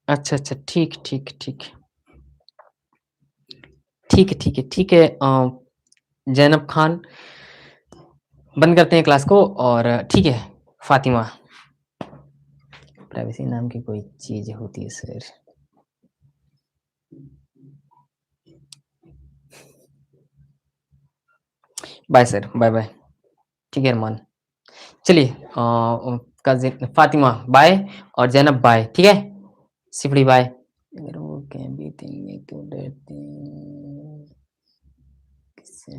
अच्छा, अच्छा, ठीक। ठीक है ज़ैनब खान, बंद करते हैं क्लास को और ठीक है, फ़ातिमा, प्राइवेसी नाम की कोई चीज़ होती है सर। Bye sir, bye. ठीक है अरमान। चलिए कज़िन फ़ातिमा बाय और ज़ैनब बाय, ठीक है? सिफड़ी बाय। अगर वो कह भी देंगे तो डरते हैं किससे?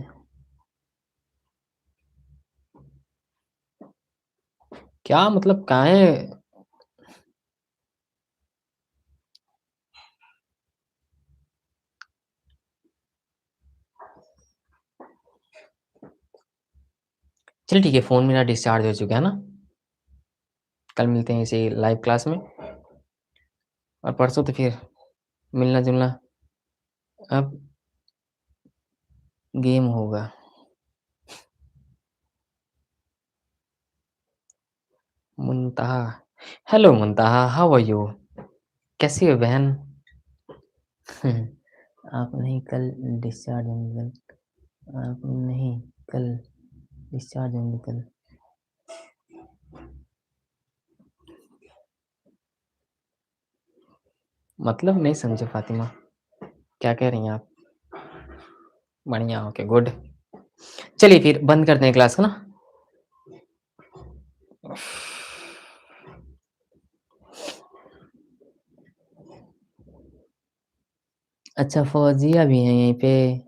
क्या मतलब काहे चलिए ठीक है, फ़ोन मेरा डिस्चार्ज हो चुका है ना? कल मिलते हैं इसी लाइव क्लास में और परसों तो फिर मिलना-जुलना अब गेम होगा। मुनतहा हेलो मुनतहा, हाउ आर यू? कैसी हो बहन? आप नहीं कल डिस्चार्ज होंगे कल। आप नहीं कल डिस्चार्ज होंगे कल। मतलब नहीं समझे फ़ातिमा, क्या कह रही हैं आप? बढ़िया, ओके, गुड। चलिए फिर बंद करते हैं क्लास को ना? अच्छा फ़ौज़िया भी हैं यहीं पे।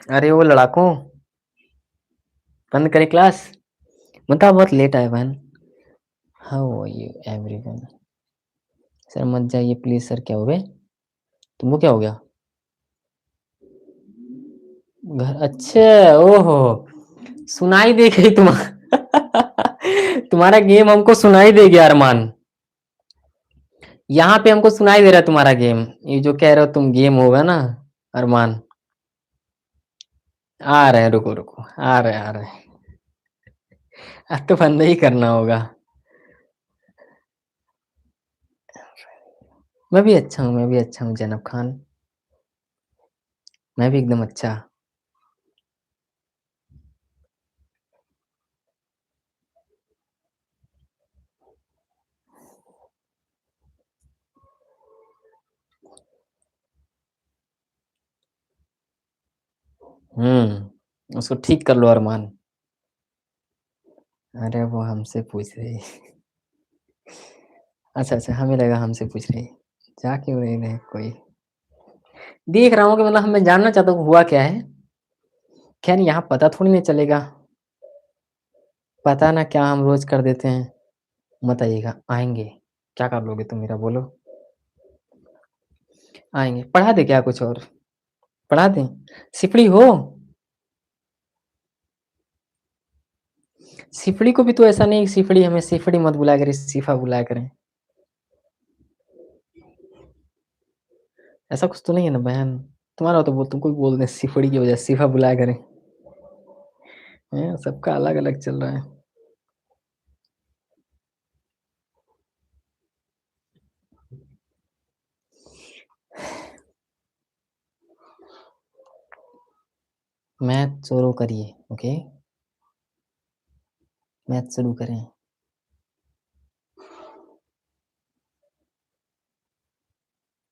अरे वो लड़ाकों, बंद करें क्लास? मतलब बहुत लेट आए बहन। How are you everyone? Sir मत जाइए प्लीज़ सर, क्या हो गए? तुमको क्या हो गया? घर अच्छा, ओहो! सुनाई दे गई तुम्हारा गेम हमको सुनाई दे गया अरमान। यहाँ पे हमको सुनाई दे रहा है तुम्हारा गेम। ये जो कह रहे हो तुम गेम होगा ना अरमान। आ रहे हैं, रुको। आ रहे हैं। अब तो बंद ही करना होगा। मैं भी अच्छा हूँ ज़ैनब खान। मैं भी एकदम अच्छा। हुँ। उसको ठीक कर लो अरमान। अरे वो हमसे पूछ रही है। अच्छा, अच्छा हमें लगा हमसे पूछ रही है। जा क्यों नहीं रहे कोई? देख रहा हूँ कि मतलब मैं जानना चाहता हूँ हुआ क्या है? खैर यहाँ पता थोड़ी ना चलेगा। पता ना क्या हम रोज़ कर देते हैं। मत आइएगा, आएँगे। क्या कर लोगे तुम मेरा बोलो? आएँगे। पढ़ा दें क्या कुछ और? पढ़ा दें? सिपड़ी हो? सिपड़ी को भी तो ऐसा नहीं सिपड़ी हमें सिपड़ी मत बुलाया करें, सीफा बुलाया करें। ऐसा कुछ तो नहीं है ना बहन? तुम्हारा तो वो तुमको भी बोल दें सिपड़ी की वजह से सीफा बुलाया करें। हैं, सबका अलग-अलग चल रहा है। मैथ शुरू करिए, ओके? मैथ शुरू करें।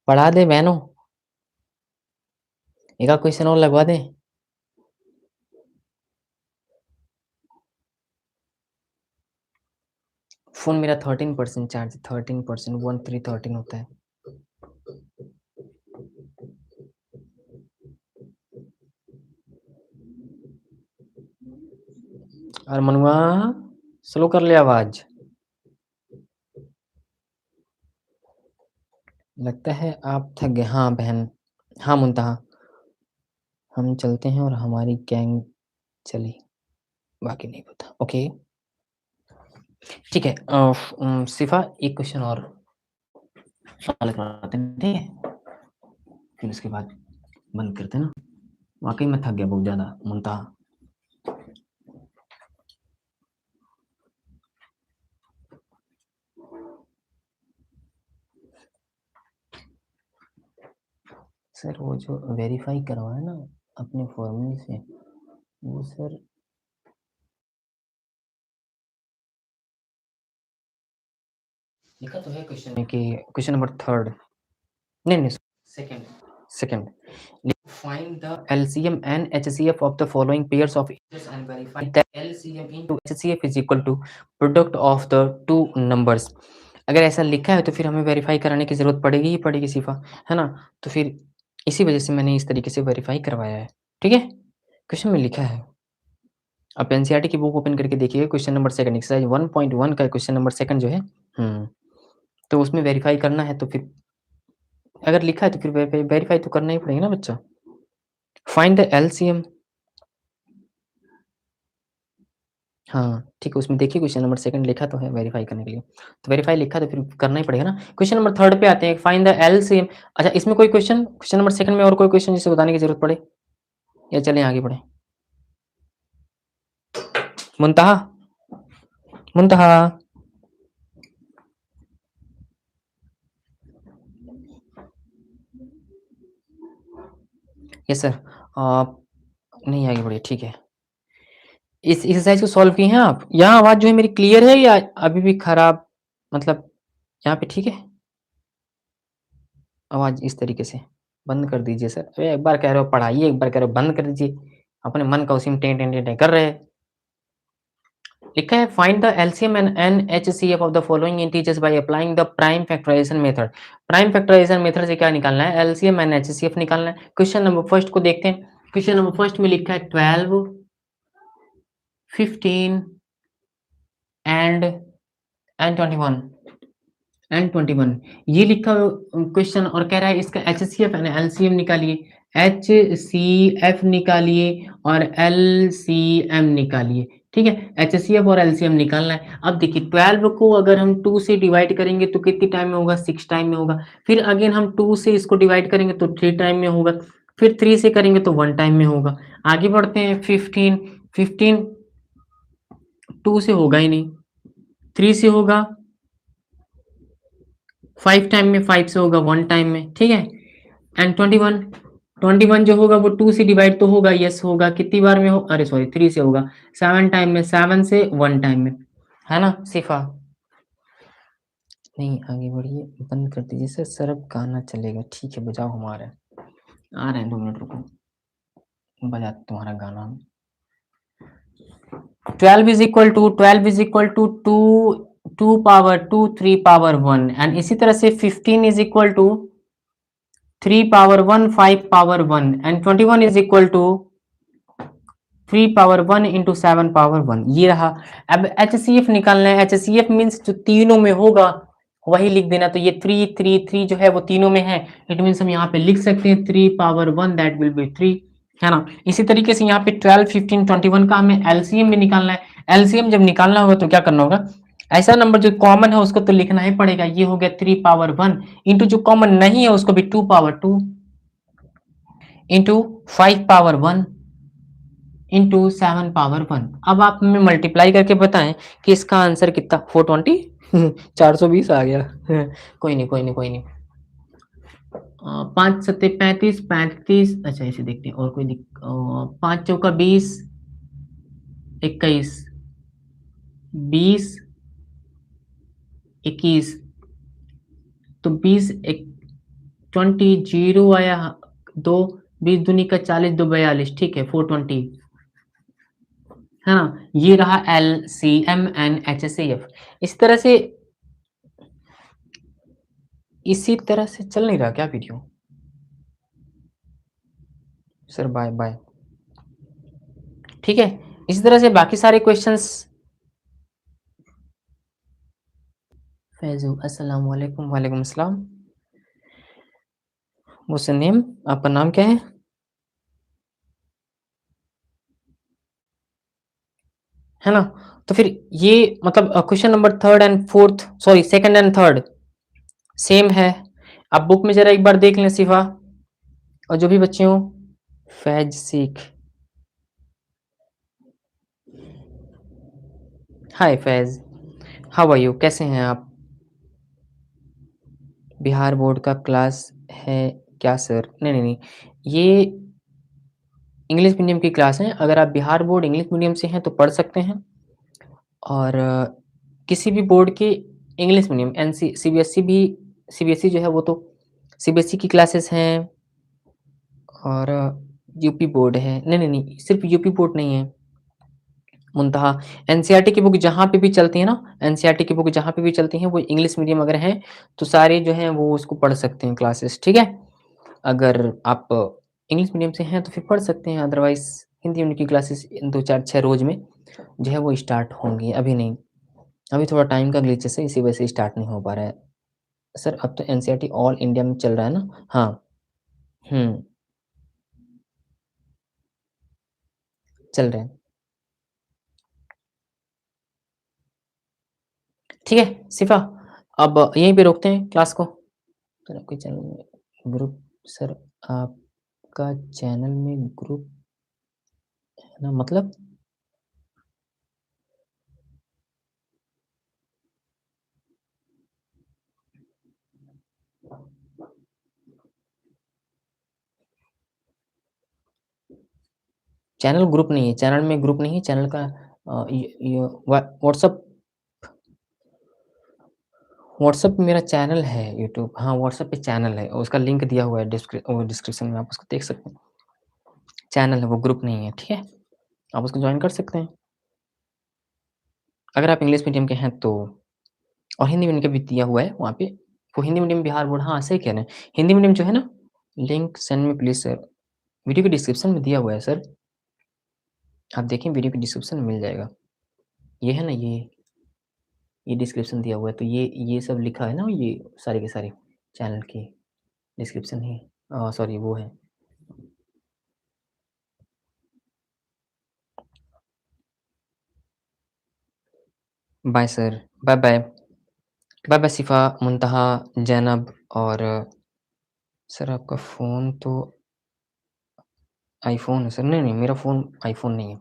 पढ़ा दें बहनों? एक आध क्वेश्चन और लगवा दें? फ़ोन मेरा 13% चार्ज 13% 1313 होता है। अरमनुआ स्लो कर ले आवाज़। लगता है आप थक गए। हाँ, बहन। हाँ, मुनतहा। हम चलते हैं और हमारी गैंग चली, बाकी नहीं पता। ओके, ठीक है। सिफ़ा एक क्वेश्चन और सवाल करवाते हैं, ठीक है? फिर उसके बाद बंद करते हैं ना? वाक़ई में थक गया बहुत ज़्यादा, मुनतहा। सर वो जो वेरीफ़ाई करवाया ना अपने फ़ॉर्मूले से, वो सर लिखा तो है क्वेश्चन में कि क्वेश्चन नंबर 3 नहीं, नहीं second second find the LCM and HCF of the following pairs of integers and verify that LCM into HCF is equal to product of the two numbers. अगर ऐसा लिखा है तो फिर हमें वेरीफाई कराने की ज़रूरत पड़ेगी ही पड़ेगी सिफ़ा, है ना? तो फिर इसी वजह से मैंने इस तरीके से वेरीफाई करवाया है, ठीक है? क्वेश्चन में लिखा है। आप एनसीईआरटी की बुक ओपन करके देखिए क्वेश्चन नंबर 2 एक्सरसाइज 1.1 का क्वेश्चन नंबर 2 जो है तो उसमें वेरीफाई करना है तो फिर अगर लिखा है तो फिर वेरीफाई तो करना ही पड़ेगा ना बच्चा। Find the LCM. हाँ, ठीक है, उसमें देखिए क्वेश्चन नंबर 2 लिखा तो है वेरीफाई करने के लिए। तो वेरीफाई लिखा तो फिर करना ही पड़ेगा ना। क्वेश्चन नंबर 3 पे आते हैं, फाइंड द एलसीएम। अच्छा, इसमें कोई क्वेश्चन नंबर 2 में और कोई क्वेश्चन जिसे बताने की ज़रूरत पड़े? या चलें आगे बढ़ें? मुनतहा, मुनतहा। Yes sir. आप नहीं आगे बढ़िए, ठीक है। इस एक्सरसाइज को सॉल्व किए हैं आप? यहाँ आवाज़ जो है मेरी क्लियर है या अभी भी खराब मतलब यहाँ पे ठीक है? आवाज़ इस तरीके से, बंद कर दीजिए सर। अरे एक बार कह रहे हो पढ़ाइए, एक बार कह रहे हो बंद कर दीजिए। अपने मन का उसी में टें, टें, टें, टें कर रहे हैं। लिखा है find the LCM and HCF of the following integers by applying the prime factorization method. Prime factorization method से क्या निकालना है? एलसीएम एंड एचसीएफ निकालना है। क्वेश्चन नंबर फर्स्ट को देखते हैं। क्वेश्चन नंबर फर्स्ट में लिखा है 12, 15 एंड 21 एंड 21 ये लिखा क्वेश्चन और कह रहा है इसका एचसीएफ एंड एलसीएम निकालिए। एचसीएफ निकालिए और एलसीएम निकालिए। ठीक है, एचसीएफ और एलसीएम निकालना है। अब देखिए 12 को अगर हम 2 से डिवाइड करेंगे तो कितनी टाइम में होगा? 6 टाइम में होगा। फिर अगेन हम 2 से इसको डिवाइड करेंगे तो 3 टाइम में होगा। फिर 3 से करेंगे तो 1 टाइम में होगा। आगे बढ़ते हैं 15, 15 2 से होगा ही नहीं, 3 से होगा, 5 टाइम में, 5 से होगा 1 टाइम में, ठीक है। एंड 21, 21 जो होगा वो 2 से डिवाइड तो होगा, यस होगा। कितनी बार में हो, अरे सॉरी 3 से होगा, 7 टाइम में, 7 से 1 टाइम में, है ना सिफा? नहीं आगे बढ़िए, बंद कर दीजिए सर। सर अब गाना चलेगा, ठीक है बजाओ, हमारे आ रहे हैं 2 मिनट रुको, बजाते तुम्हारा गाना। 12 is equal to 2 power 2 3 power 1 and इसी तरह से 15 is equal to 3 power 1 5 power 1 and 21 is equal to 3 power 1 into 7 power 1 ये रहा। अब HCF निकालना है। HCF मीन्स जो तीनों में होगा वही लिख देना। तो ये 3 3 3 जो है वो तीनों में है, इट मीन्स हम यहाँ पे लिख सकते हैं 3 पावर 1 दैट विल बी 3, है ना। इसी तरीके से यहाँ पे 12 15 21 का हमें एलसीएम भी निकालना है। एलसीएम जब निकालना होगा तो क्या करना होगा, ऐसा नंबर जो कॉमन है उसको तो लिखना ही पड़ेगा। ये हो गया 3 पावर 1 इंटू जो कॉमन नहीं है उसको भी 2 power 2 into 5 power 1 into 7 power 1। अब आप हमें मल्टीप्लाई करके बताएं कि इसका आंसर कितना, 420 420 आ गया। कोई नहीं कोई नहीं कोई नहीं। 5 सत्ते 35 35, अच्छा इसे देखते हैं और कोई 5 चौका 20 21 20 21, तो 20 20 जीरो आया, 2 20 दूनी का 40 2 42, ठीक है 420, है ना। ये रहा LCM एंड HCF। इसी तरह से चल नहीं रहा क्या वीडियो सर, बाय बाय, ठीक है। इसी तरह से बाकी सारे क्वेश्चंस। फैजू अस्सलाम वालेकुम, वालेकुम अस्सलाम। मुझसे नेम, आपका नाम क्या है? है ना। तो फिर ये मतलब question number third and fourth, sorry second and third same है। आप बुक में जरा एक बार देख लें सिफा, और जो भी बच्चे हो। फैज सीख, हाय फैज, हाउ आर यू, कैसे हैं आप? बिहार बोर्ड का क्लास है क्या सर? नहीं नहीं नहीं, ये इंग्लिश मीडियम की क्लास है। अगर आप बिहार बोर्ड इंग्लिश मीडियम से हैं तो पढ़ सकते हैं, और किसी भी बोर्ड के इंग्लिश मीडियम एनसी सीबीएसई भी, सीबीएसई जो है वो तो सीबीएसई की क्लासेस हैं, और यूपी बोर्ड है। नहीं नहीं नहीं, सिर्फ यूपी बोर्ड नहीं है, मुंतहा एनसीईआरटी की बुक जहाँ पे भी चलती है ना, एनसीईआरटी की बुक जहाँ पे भी चलती हैं वो इंग्लिश मीडियम अगर हैं तो सारे जो हैं वो उसको पढ़ सकते हैं क्लासेस, ठीक है। अगर आप इंग्लिश मीडियम से हैं तो फिर पढ़ सकते हैं, अदरवाइज हिंदी मीडियम की क्लासेस 2 4 6 रोज में जो है वो स्टार्ट होंगी, अभी नहीं। अभी थोड़ा टाइम का ग्लिचेस है, इसी वजह से स्टार्ट नहीं हो पा रहा है। सर अब तो एनसीईआरटी ऑल इंडिया में चल रहा है ना? हाँ, हुँ, चल रहा है। ठीक है सिफ़ा, अब यहीं पे रोकते हैं क्लास को। सर आपके चैनल में ग्रुप, सर आपका चैनल में ग्रुप है ना, मतलब? चैनल ग्रुप नहीं है, चैनल में ग्रुप नहीं है, चैनल का ये व्हाट्सएप, व्हाट्सएप पे मेरा चैनल है यूट्यूब, हाँ, व्हाट्सएप पे चैनल है, उसका लिंक दिया हुआ है डिस्क्रिप्शन में, आप उसको देख सकते हैं। चैनल है वो, ग्रुप नहीं है, ठीक है? आप उसको जॉइन कर सकते हैं। अगर आप इंग्लिश मीडियम के हैं तो, और हिंदी मीडियम का भी दिया हुआ है वहाँ पे। वो हिंदी मीडियम बिहार बोर्ड, हाँ, सही कह रहे हैं। हिंदी मीडियम जो है ना, link send me please sir. Video के डिस्क्रिप्शन में दिया हुआ है सर। आप देखें वीडियो के डिस्क्रिप्शन में मिल जाएगा। ये है ना, ये डिस्क्रिप्शन दिया हुआ है, तो ये सब लिखा है ना, ये सारे के सारे चैनल की डिस्क्रिप्शन ही, सॉरी वो है। Bye sir, bye bye. Bye bye Sifa, Muntaha, Zainab, और सर आपका फ़ोन तो आईफ़ोन है सर। नहीं, नहीं, मेरा फ़ोन आईफ़ोन नहीं है।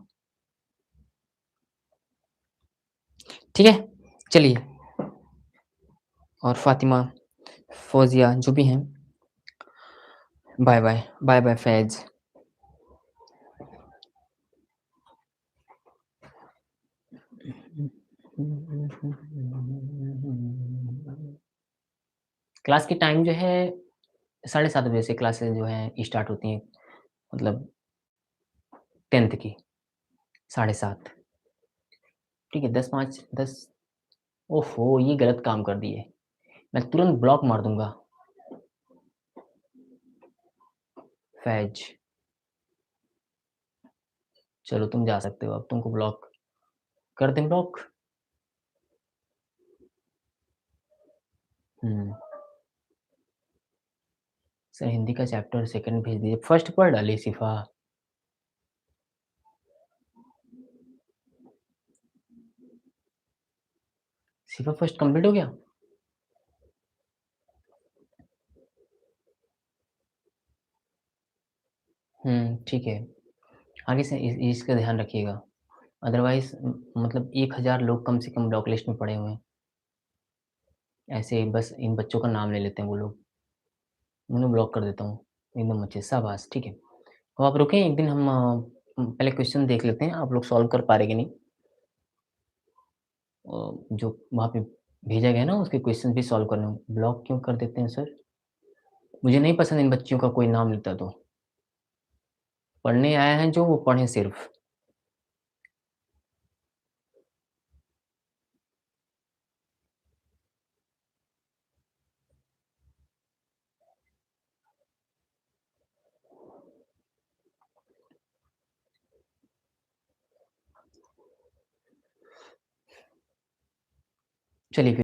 ठीक है? चलिए, और फ़ातिमा, फ़ौज़िया जो भी हैं, बाय बाय। बाय बाय फैज़। क्लास की टाइम जो है 7:30 बजे से क्लासेस जो हैं स्टार्ट होती हैं, मतलब 10th की 7:30। ठीक है, 10 5 10 ओहो! ये गलत काम कर दिए। मैं तुरंत ब्लॉक मार दूँगा। फैज़, चलो तुम जा सकते हो अब, तुमको ब्लॉक कर दें ब्लॉक? हुँ, सर हिंदी का चैप्टर सेकंड भेज दीजिए। फर्स्ट पढ़ डाली शिफ़ा। शिफ़ा फर्स्ट कंप्लीट हो गया? ठीक है। आगे से इस इसका ध्यान रखिएगा। अदरवाइज़ मतलब 1000 लोग कम से कम ब्लॉक लिस्ट में पड़े हुए हैं। ऐसे बस इन बच्चों का नाम ले लेते हैं वो लोग। उन्हें ब्लॉक कर देता हूँ, एकदम अच्छे शाबाश! ठीक है। तो आप रुकें एक दिन हम पहले क्वेश्चन देख लेते हैं, आप लोग सॉल्व कर पा रहे कि नहीं। जो वहाँ पे भेजा गया है ना उसके क्वेश्चन भी सॉल्व करने होंगे। ब्लॉक क्यों कर देते हैं सर? मुझे नहीं पसंद इन बच्चियों का कोई नाम लेता तो। पढ़ने आए हैं जो वो पढ़ें सिर्फ़। चलिए फिर